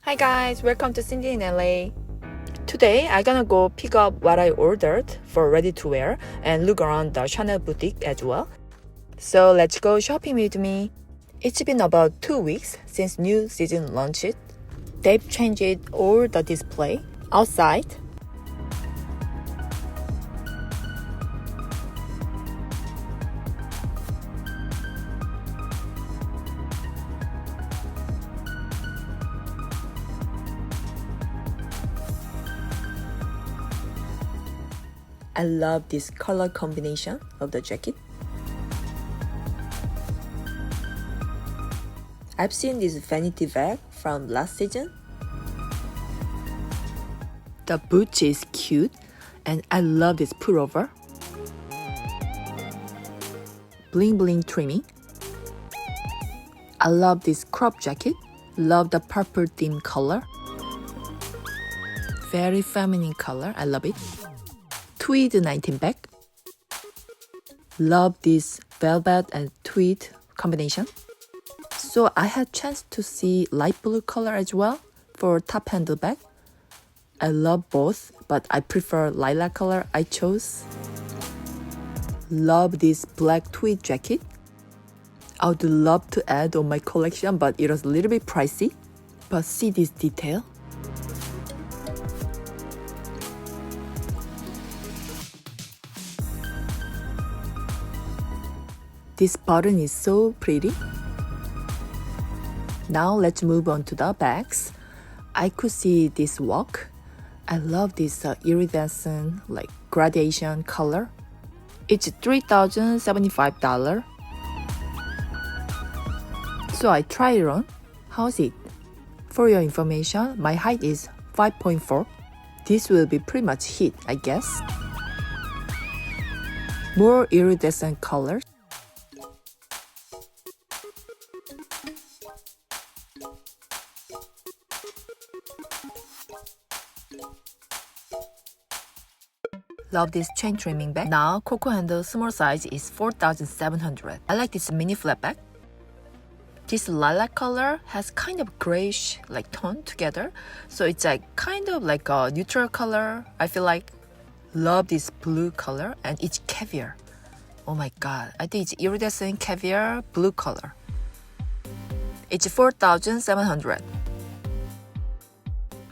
Hi guys, welcome to Cindy in LA. Today I'm gonna go pick up what I ordered for ready to wear and look around the Chanel boutique as well. So let's go shopping with me. It's been about 2 weeks since new season launched. They've changed all the display outside. I love this color combination of the jacket. I've seen this vanity bag from last season. The boots is cute and I love this pullover. Bling bling trimming. I love this crop jacket. Love the purple theme color. Very feminine color. I love it. Tweed 19 bag. Love this velvet and tweed combination. So I had chance to see light blue color as well for top handle bag. I love both, but I prefer lilac color I chose. Love this black tweed jacket. I would love to add on my collection, but it was a little bit pricey. But see this detail. This button is so pretty. Now let's move on to the bags. I could see this walk. I love this iridescent gradation color. It's $3,075. So I tried it on. How's it? For your information, my height is 5.4. This will be pretty much hit, I guess. More iridescent colors. Love this chain trimming bag. Now, Coco handle small size is $4,700. I like this mini flat bag. This lilac color has kind of grayish tone together. So it's kind of like a neutral color, I feel like. Love this blue color and it's caviar. Oh my god, I think it's iridescent caviar blue color. It's $4,700.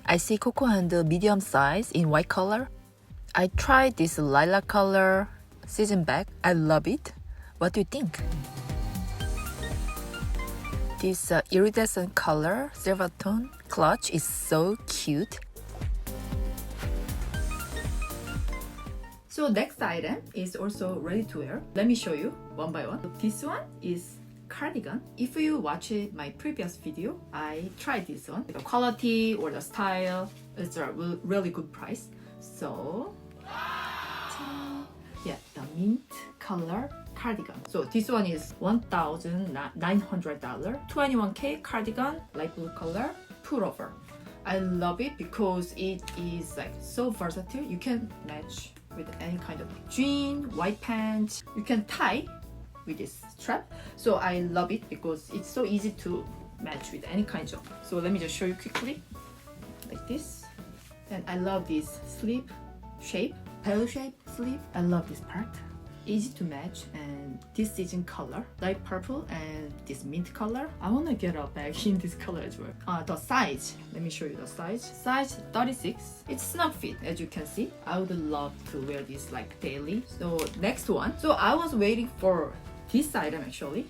I see Coco handle medium size in white color. I tried this lilac color season bag. I love it. What do you think? This iridescent color silver tone clutch is so cute. So next item is also ready to wear. Let me show you one by one. This one is cardigan. If you watch my previous video, I tried this one. The quality or the style, it's a really good price. So yeah, the mint color cardigan. So this one is $1,900. 21K cardigan, light blue color, pullover. I love it because it is so versatile. You can match with any kind of jean, white pants. You can tie with this strap. So I love it because it's so easy to match with any kind of. So let me just show you quickly, like this. And I love this sleeve shape, bell shape sleeve. I love this part. Easy to match, and this season color, light purple and this mint color. I want to get a bag in this color as well. The size, let me show you the size. Size 36. It's snug fit, as you can see. I would love to wear this daily. So next one. So I was waiting for this item actually.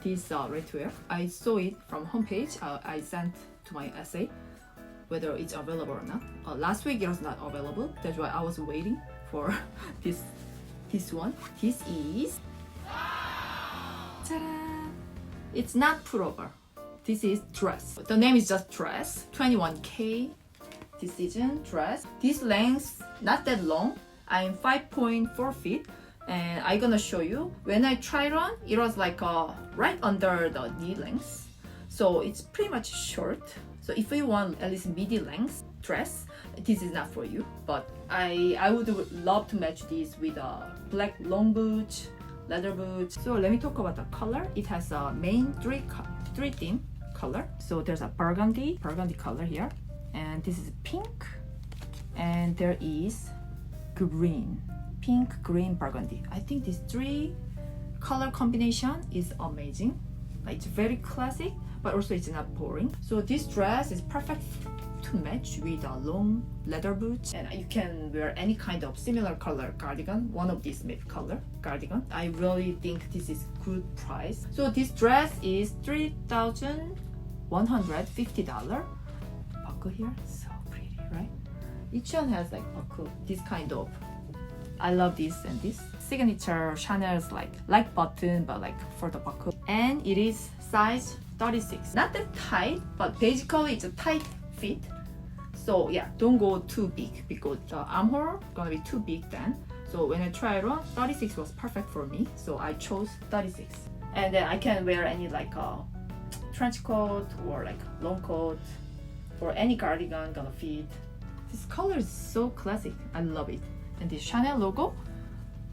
This ready to wear. I saw it from homepage. I sent to my essay whether it's available or not. Last week it was not available. That's why I was waiting for this one. This is ta-da! It's not pullover. This is dress. The name is just dress. 21K this season dress. This length not that long. I'm 5.4 feet, and I'm gonna show you. When I tried on, it was right under the knee length. So it's pretty much short. So if you want at least midi length dress, this is not for you. But I would love to match this with a black long boots, leather boots. So let me talk about the color. It has a main three theme color. So there's a burgundy color here, and this is pink, and there is green, pink, green, burgundy. I think these three color combination is amazing. Like, it's very classic, but also it's not boring. So this dress is perfect to match with a long leather boots, and you can wear any kind of similar color cardigan, one of these maybe color cardigan. I really think this is good price. So this dress is $3,150. Buckle here, so pretty, right? Each one has like buckle, this kind of. I love this and this. Signature Chanel's like button, but like for the buckle. And it is size 36. Not that tight, but basically it's a tight fit. So yeah, don't go too big because the armhole gonna be too big then. So when I try it on, 36 was perfect for me. So I chose 36. And then I can wear any like a trench coat or like long coat or any cardigan gonna fit. This color is so classic. I love it. And the Chanel logo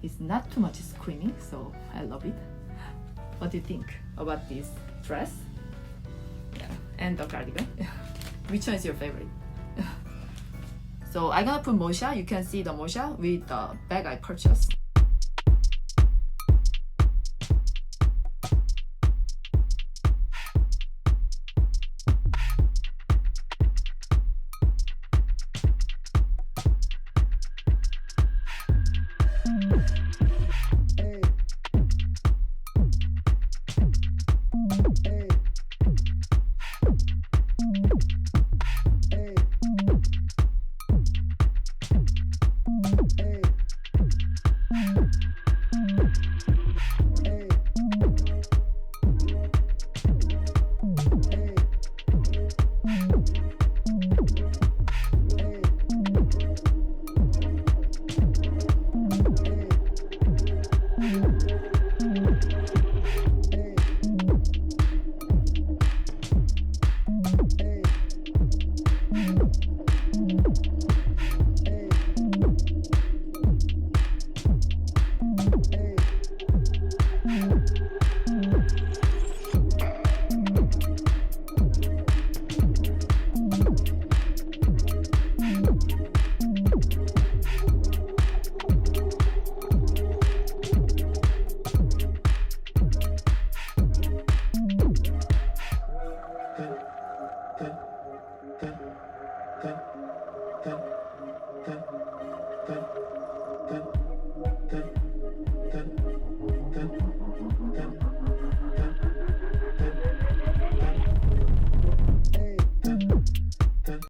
is not too much screaming, so I love it. What do you think about this dress? Yeah, and the cardigan. Which one is your favorite? So I'm gonna put Mosha. You can see the Mosha with the bag I purchased.